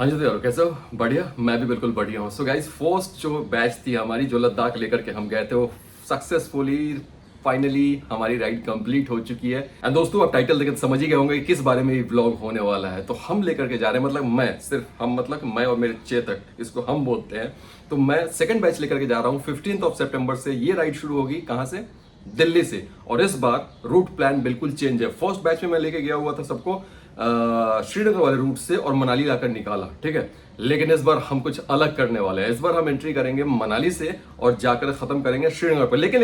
हाँ जी, तो यार कैसे हो? बढ़िया। मैं भी बिल्कुल बढ़िया हूँ। सो गाइस, फर्स्ट जो बैच थी हमारी, जो लद्दाख लेकर के हम गए थे, वो सक्सेसफुली फाइनली हमारी राइड कंप्लीट हो चुकी है। एंड दोस्तों, आप टाइटल देख के समझ ही गए होंगे कि किस बारे में ये व्लॉग होने वाला है। तो हम लेकर के जा रहे हैं, मतलब मैं सिर्फ हम मतलब मैं और मेरे चेतक, इसको हम बोलते हैं। तो मैं सेकंड बैच लेकर के जा रहा हूँ। 15 सितंबर से ये राइड शुरू होगी। कहाँ से? दिल्ली से। और इस बार रूट प्लान बिल्कुल चेंज है। फर्स्ट बैच में मैं लेके गया हुआ था सबको श्रीनगर वाले रूट से और मनाली लाकर निकाला, ठीक है। लेकिन इस बार हम कुछ अलग करने वाले हैं। इस बार हम एंट्री करेंगे मनाली से और जाकर खत्म करेंगे श्रीनगर पर। लेकिन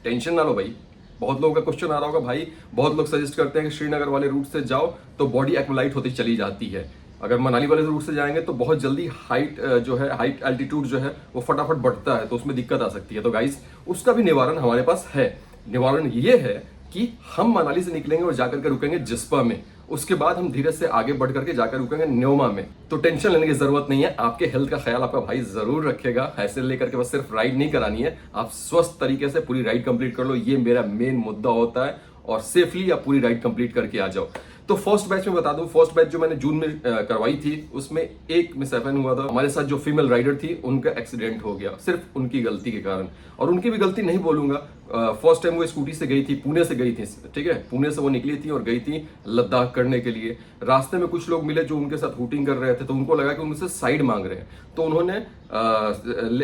टेंशन ना लो भाई। बहुत लोगों का क्वेश्चन आ रहा होगा भाई, बहुत लोग सजेस्ट करते हैं कि श्रीनगर वाले रूट से जाओ तो बॉडी एक्मुलाइट होती चली जाती है। अगर मनाली वाले रूट से जाएंगे तो बहुत जल्दी हाइट जो है, हाइट एल्टीट्यूड जो है वो फटाफट बढ़ता है, तो उसमें दिक्कत आ सकती है। तो गाइस, उसका भी निवारण हमारे पास है। निवारण ये है कि हम मनाली से निकलेंगे और जाकर के रुकेंगे जिस्पा में। उसके बाद हम धीरे से आगे बढ़ करके जाकर रुकेंगे न्योमा में। तो टेंशन लेने की जरूरत नहीं है। आपके हेल्थ का ख्याल आपका भाई जरूर रखेगा। ऐसे लेकर के बस सिर्फ राइड नहीं करानी है, आप स्वस्थ तरीके से पूरी राइड कंप्लीट कर लो, ये मेरा मेन मुद्दा होता है। और सेफली आप पूरी राइड कंप्लीट करके आ जाओ। तो फर्स्ट बैच में बता दूं, फर्स्ट बैच जो मैंने जून में करवाई थी, उसमें एक मिस हैपन हुआ था। हमारे साथ जो फीमेल राइडर थी, उनका एक्सीडेंट हो गया सिर्फ उनकी गलती के कारण। और उनकी भी गलती नहीं बोलूंगा। फर्स्ट टाइम वो स्कूटी से गई थी, पुणे से गई थी, ठीक है। पुणे से वो निकली थी और गई थी लद्दाख करने के लिए। रास्ते में कुछ लोग मिले जो उनके साथ हुटिंग कर रहे थे, तो उनको लगा कि उनसे साइड मांग रहे हैं। तो उन्होंने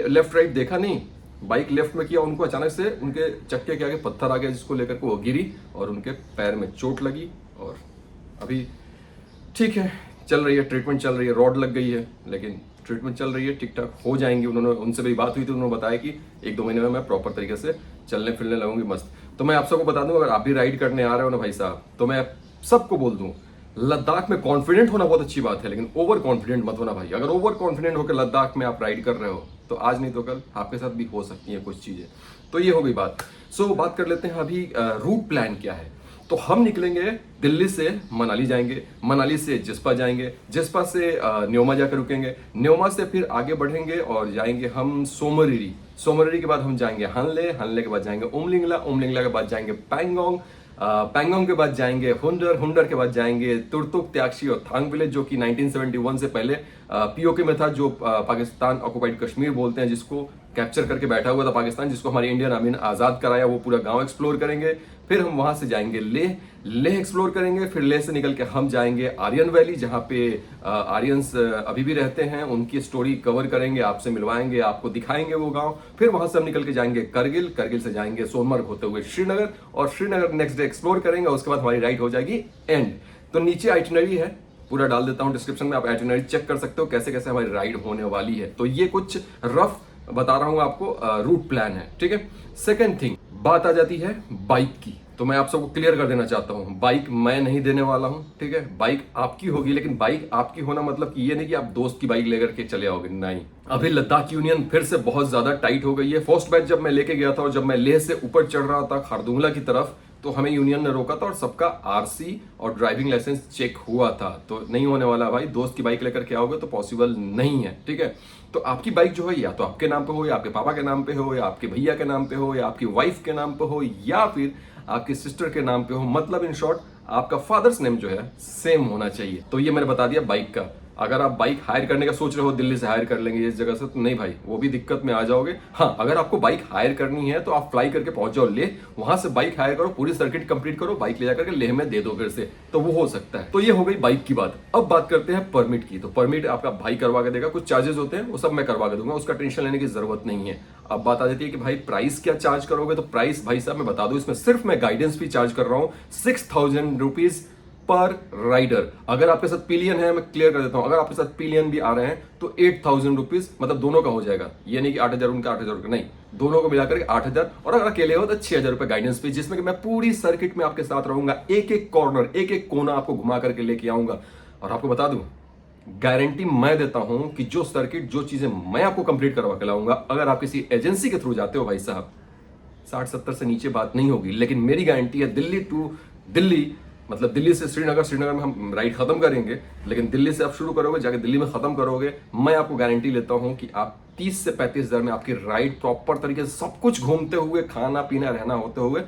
लेफ्ट राइट देखा नहीं, बाइक लेफ्ट में किया। उनको अचानक से उनके चक्के के आगे पत्थर आ गया, जिसको लेकर के वो गिरी और उनके पैर में चोट लगी। और अभी ठीक है, चल रही है, ट्रीटमेंट चल रही है। रॉड लग गई है, लेकिन ट्रीटमेंट चल रही है, ठीक ठाक हो जाएंगे। उन्होंने, उनसे मेरी बात हुई थी, उन्होंने बताया कि 1-2 महीने में मैं प्रॉपर तरीके से चलने फिरने लगूंगी मस्त। तो मैं आप सबको बता दूं, अगर आप भी राइड करने आ रहे हो ना भाई साहब, तो मैं सबको बोल दूं, लद्दाख में कॉन्फिडेंट होना बहुत अच्छी बात है, लेकिन ओवर कॉन्फिडेंट मत होना भाई। अगर ओवर कॉन्फिडेंट होकर लद्दाख में आप राइड कर रहे हो, तो आज नहीं तो कल आपके साथ भी हो सकती है कुछ चीजें। तो ये हो गई बात। सो बात कर लेते हैं अभी रूट प्लान क्या है। तो हम निकलेंगे दिल्ली से मनाली जाएंगे, मनाली से जिस्पा जाएंगे, जिस्पा से न्योमा जाकर रुकेंगे, न्योमा से फिर आगे बढ़ेंगे और जाएंगे हम सोमरीरी। सोमरीरी के बाद हम जाएंगे हनले, हनले के बाद जाएंगे उमलिंगला, उमलिंगला के बाद जाएंगे पैंगोंग, पैंगोंग के बाद जाएंगे हुंडर, हुंडर के बाद जाएंगे तुर्तुक, त्याक्शी और थांग विलेज, जो कि 1971 से पहले पीओके में था, जो पाकिस्तान ऑक्युपाइड कश्मीर बोलते हैं, जिसको कैप्चर करके बैठा हुआ था पाकिस्तान, जिसको हमारी इंडियन आर्मी ने आजाद कराया। वो पूरा गांव एक्सप्लोर करेंगे। फिर हम वहां से जाएंगे लेह, लेह एक्सप्लोर करेंगे। फिर लेह से निकल के हम जाएंगे आर्यन वैली, जहां पे आर्यंस अभी भी रहते हैं। उनकी स्टोरी कवर करेंगे, आपसे मिलवाएंगे, आपको दिखाएंगे वो गांव। फिर वहां से हम निकल के जाएंगे करगिल, करगिल से जाएंगे सोनमर्ग होते हुए श्रीनगर, और श्रीनगर नेक्स्ट डे एक्सप्लोर करेंगे। उसके बाद हमारी राइड हो जाएगी एंड। तो नीचे आइटिनरी है, पूरा डाल देता हूं डिस्क्रिप्शन में, आप आइटिनरी चेक कर सकते हो कैसे कैसे हमारी राइड होने वाली है। तो ये कुछ रफ बता रहा हूं आपको, रूट प्लान है, ठीक है। सेकेंड थिंग, बात आ जाती है बाइक की। तो मैं आप सबको क्लियर कर देना चाहता हूं, बाइक मैं नहीं देने वाला हूं, ठीक है। बाइक आपकी होगी, लेकिन बाइक आपकी होना मतलब कि ये नहीं कि आप दोस्त की बाइक लेकर के चले आओगे, नहीं। अभी लद्दाख यूनियन फिर से बहुत ज्यादा टाइट हो गई है। फर्स्ट बैच जब मैं लेके गया था और जब मैं लेह से ऊपर चढ़ रहा था खारदुंगला की तरफ, तो हमें यूनियन ने रोका था और सबका आरसी और ड्राइविंग लाइसेंस चेक हुआ था। तो नहीं होने वाला भाई, दोस्त की बाइक लेकर के आओगे तो पॉसिबल नहीं है, ठीक है। तो आपकी बाइक जो है, या तो आपके नाम पे हो, या आपके पापा के नाम पे हो, या आपके भैया के नाम पे हो, या आपकी वाइफ के नाम पे हो, या फिर आपकी सिस्टर के नाम पे हो। मतलब इन शॉर्ट, आपका फादर्स नेम जो है सेम होना चाहिए। तो ये मैंने बता दिया बाइक का। अगर आप बाइक हायर करने का सोच रहे हो, दिल्ली से हायर कर लेंगे इस जगह से, तो नहीं भाई, वो भी दिक्कत में आ जाओगे। हाँ, अगर आपको बाइक हायर करनी है तो आप फ्लाई करके पहुंच जाओ लेह, वहां से बाइक हायर करो, पूरी सर्किट कंप्लीट करो, बाइक ले जाकर के लेह में दे दो फिर से, तो वो हो सकता है। तो ये हो गई बाइक की बात। अब बात करते हैं परमिट की। तो परमिट आपका भाई करवा के देगा, कुछ चार्जेस होते हैं वो सब मैं करवा के दूंगा, उसका टेंशन लेने की जरूरत नहीं है। अब बात आ जाती है कि भाई प्राइस क्या चार्ज करोगे। तो प्राइस भाई साहब मैं बता दूं, इसमें सिर्फ मैं गाइडेंस फी चार्ज कर रहा हूं 6000 रुपीज पर राइडर। अगर आपके साथ पिलियन है, मैं क्लियर कर देता हूं, अगर आपके साथ पिलियन भी आ रहे हैं तो 8000 रुपीज, मतलब दोनों का हो जाएगा। ये नहीं कि 8000 उनका 8000 रुपये, नहीं, दोनों को मिलाकर के 8000। और अगर अकेले हो तो 6000 रुपये गाइडेंस फी, जिसमें कि मैं पूरी सर्किट में आपके साथ रहूंगा, एक एक कॉर्नर, एक एक कोना आपको घुमा करके लेके आऊंगा। और आपको बता दूं, गारंटी मैं देता हूं कि जो सर्किट, जो चीजें मैं आपको कंप्लीट करवा के लाऊंगा, अगर आप किसी एजेंसी के थ्रू जाते हो भाई साहब, 60-70 से नीचे बात नहीं होगी। लेकिन मेरी गारंटी है, दिल्ली टू दिल्ली, मतलब दिल्ली से श्रीनगर, श्रीनगर में हम राइड खत्म करेंगे, लेकिन दिल्ली से आप शुरू करोगे, जाके दिल्ली में खत्म करोगे, मैं आपको गारंटी लेता हूं कि आप 30 से 35 हजार में आपकी राइड प्रॉपर तरीके से सब कुछ घूमते हुए, खाना पीना रहना होते हुए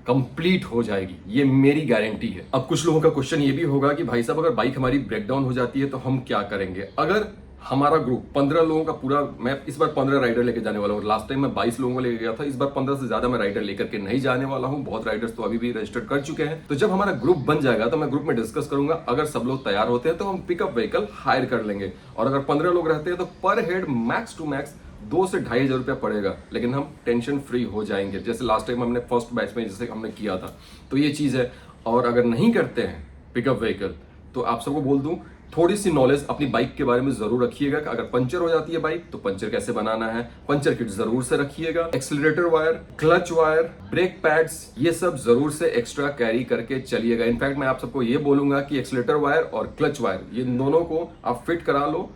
कंप्लीट हो जाएगी, ये मेरी गारंटी है। अब कुछ लोगों का क्वेश्चन ये भी होगा कि भाई साहब अगर बाइक हमारी ब्रेकडाउन हो जाती है तो हम क्या करेंगे। अगर हमारा ग्रुप 15 लोगों का पूरा, मैं इस बार 15 राइडर लेके जाने वाला हूँ। लास्ट टाइम मैं 22 लोगों को लेके गया था, इस बार 15 से ज्यादा मैं राइडर लेकर के नहीं जाने वाला हूँ। बहुत राइडर्स तो अभी भी रजिस्टर कर चुके हैं। तो जब हमारा ग्रुप बन जाएगा तो मैं ग्रुप में डिस्कस करूंगा, अगर सब लोग तैयार होते हैं तो हम पिकअप व्हीकल हायर कर लेंगे। और अगर 15 लोग रहते हैं तो पर हेड मैक्स टू मैक्स 2 से 2,500 रुपया पड़ेगा, लेकिन हम टेंशन फ्री हो जाएंगे, जैसे लास्ट टाइम हमने फर्स्ट बैच में जैसे हमने किया था। तो ये चीज है। और अगर नहीं करते हैं पिकअप व्हीकल तो आप सबको बोल दूं, थोड़ी सी नॉलेज अपनी बाइक के बारे में जरूर रखिएगा कि अगर पंचर हो जाती है बाइक तो पंचर कैसे बनाना है, पंचर किट जरूर से रखिएगा, accelerator wire, clutch wire, brake pads, ये सब जरूर से एक्स्ट्रा कैरी करके चलिएगा। इनफैक्ट मैं आप सबको ये बोलूंगा कि एक्सीलरेटर वायर और क्लच वायर ये दोनों को आप फिट करा लो,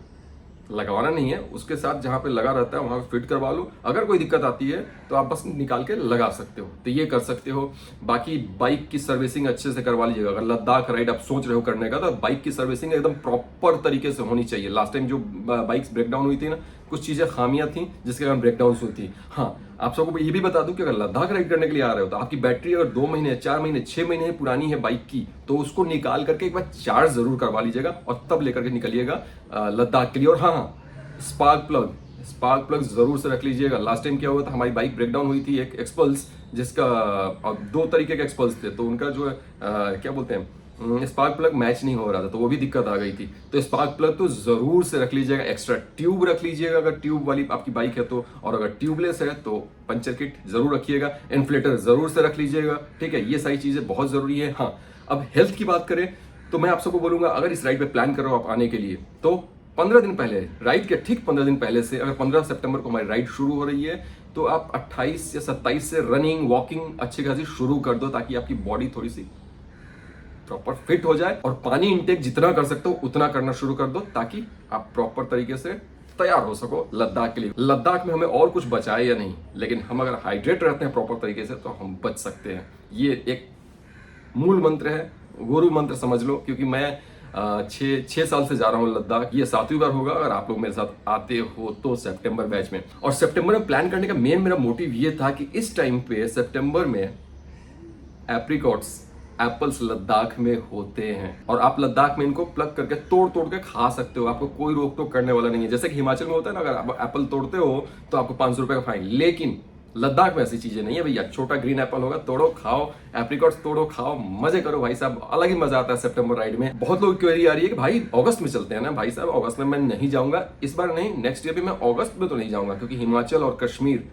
लगवाना नहीं है, उसके साथ जहां पे लगा रहता है वहां पे फिट करवा लो। अगर कोई दिक्कत आती है तो आप बस निकाल के लगा सकते हो, तो ये कर सकते हो। बाकी बाइक की सर्विसिंग अच्छे से करवा लीजिएगा। अगर लद्दाख राइड आप सोच रहे हो करने का तो बाइक की सर्विसिंग एकदम प्रॉपर तरीके से होनी चाहिए। लास्ट टाइम जो बाइक्स ब्रेकडाउन हुई थी ना, कुछ चीजें खामियां थी जिसके कारण ब्रेकडाउन हुई थी। हाँ, आप सबको ये भी बता दूं कि अगर लद्दाख राइड करने के लिए आ रहे हो तो आपकी बैटरी अगर 2 महीने 4 महीने 6 महीने पुरानी है बाइक की, तो उसको निकाल करके एक बार चार्ज जरूर करवा लीजिएगा और तब लेकर के निकलिएगा लद्दाख के लिए। और हाँ, स्पार्क प्लग जरूर से रख लीजिएगा। लास्ट टाइम क्या हुआ था, हमारी बाइक ब्रेकडाउन हुई थी, एक एक्सपल्स, जिसका 2 तरीके के एक्सपल्स थे, तो उनका जो है क्या बोलते हैं, स्पार्क प्लग मैच नहीं हो रहा था, तो वो भी दिक्कत आ गई थी। तो स्पार्क प्लग तो जरूर से रख लीजिएगा। एक्स्ट्रा ट्यूब रख लीजिएगा अगर ट्यूब वाली आपकी बाइक है तो, और अगर ट्यूबलेस है तो पंचर किट जरूर रखिएगा। इन्फ्लेटर जरूर से रख लीजिएगा। ठीक है, ये सारी चीजें बहुत जरूरी है। हाँ, अब हेल्थ की बात करें तो मैं आप सबको बोलूंगा, अगर इस राइड पे प्लान कर रहे हो आप आने के लिए, तो 15 दिन पहले, राइड के ठीक 15 दिन पहले से, अगर 15 सितंबर को हमारी राइड शुरू हो रही है तो आप 28 या 27 से रनिंग वॉकिंग अच्छी खासी शुरू कर दो, ताकि आपकी बॉडी थोड़ी सी प्रॉपर फिट हो जाए। और पानी इंटेक जितना कर सकते हो उतना करना शुरू कर दो, ताकि आप प्रॉपर तरीके से तैयार हो सको लद्दाख के लिए। लद्दाख में हमें और कुछ बचाए या नहीं, लेकिन हम अगर हाइड्रेट रहते हैं प्रॉपर तरीके से तो हम बच सकते हैं। ये एक मूल मंत्र है, गुरु मंत्र समझ लो। क्योंकि मैं 6 साल से जा रहा हूँ लद्दाख, ये 7वीं बार होगा अगर आप लोग मेरे साथ आते हो तो सितंबर बैच में। और सितंबर में प्लान करने का मेरा मोटिव ये था कि इस टाइम पे सितंबर में एप्रिकॉट्स, एप्पल्स लद्दाख में होते हैं और आप लद्दाख में इनको प्लग करके तोड़ के खा सकते हो। आपको कोई रोक टोक करने वाला नहीं है। जैसे कि हिमाचल में होता है ना, अगर आप एप्पल तोड़ते हो तो आपको 500 रुपए का फाइन, लेकिन लद्दाख में ऐसी चीजें नहीं है भैया। छोटा ग्रीन एप्पल होगा, तोड़ो खाओ, एप्रिकॉट्स तोड़ो खाओ, मजे करो भाई साहब। अलग ही मजा आता है सितंबर राइड में। बहुत लोग क्वेरी आ रही है कि भाई अगस्त में चलते हैं ना। भाई साहब अगस्त में मैं नहीं जाऊंगा, इस बार नहीं, नेक्स्ट ईयर भी मैं अगस्त में तो नहीं जाऊंगा, क्योंकि हिमाचल और कश्मीर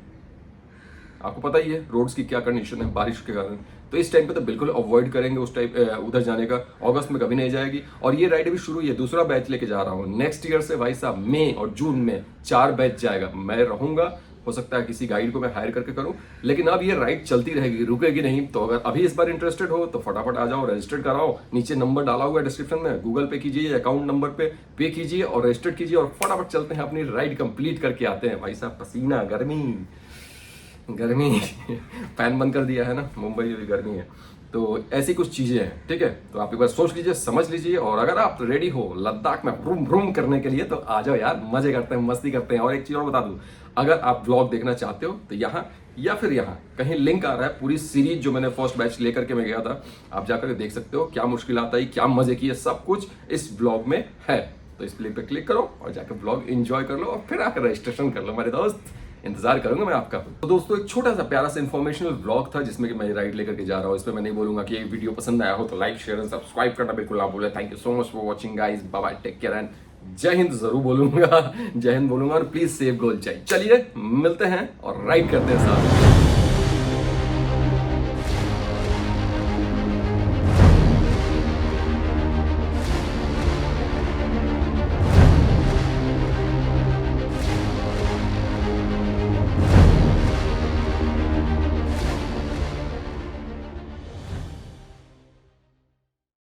आपको पता ही है रोड्स की क्या कंडीशन है बारिश के कारण। तो इस टाइम पे तो बिल्कुल अवॉइड करेंगे उस टाइप उधर जाने का। अगस्त में कभी नहीं जाएगी। और ये राइड अभी शुरू, ये दूसरा बैच लेके जा रहा हूँ। नेक्स्ट ईयर से भाई साहब मई और जून में 4 बैच जाएगा। मैं रहूंगा, हो सकता है किसी गाइड को मैं हायर करके करूं, लेकिन अब ये राइड चलती रहेगी, रुकेगी नहीं। तो अगर अभी इस बार इंटरेस्टेड हो तो फटाफट आ जाओ, रजिस्टर कराओ। नीचे नंबर डाला हुआ है डिस्क्रिप्शन में, गूगल पे कीजिए, अकाउंट नंबर पे कीजिए और रजिस्टर कीजिए और फटाफट चलते हैं, अपनी राइड कंप्लीट करके आते हैं। भाई साहब पसीना, गर्मी फैन बंद कर दिया है ना, मुंबई में भी गर्मी है। तो ऐसी कुछ चीजें हैं, ठीक है। तो आप एक बार सोच लीजिए, समझ लीजिए, और अगर आप रेडी हो लद्दाख में भ्रूम भ्रूम करने के लिए तो आ जाओ यार, मजे करते हैं, मस्ती करते हैं। और एक चीज और बता दूं, अगर आप व्लॉग देखना चाहते हो तो यहाँ या फिर यहाँ कहीं लिंक आ रहा है, पूरी सीरीज जो मैंने फर्स्ट बैच लेकर के मैं गया था, आप जाकर देख सकते हो। क्या मुश्किल आता है, क्या मजे किए, सब कुछ इस ब्लॉग में है। तो इस लिंक पे क्लिक करो और जाकर ब्लॉग एंजॉय कर लो और फिर आकर रजिस्ट्रेशन कर लो मेरे दोस्त। इंतजार करूंगा मैं आपका। तो दोस्तों एक छोटा सा प्यारा सा इन्फॉर्मेशनल व्लॉग था जिसमें कि मैं राइड लेकर के जा रहा हूँ। इसमें मैं नहीं बोलूंगा कि ये वीडियो पसंद आया हो तो लाइक शेयर एंड सब्सक्राइब करना बिल्कुल ना भूलें। Thank you so much for watching guys, bye bye, take care and जय हिंद जरूर बोलूंगा। जय हिंद बोलूंगा और प्लीज सेव गोल चाहिए। चलिए मिलते हैं और राइड करते हैं साथ।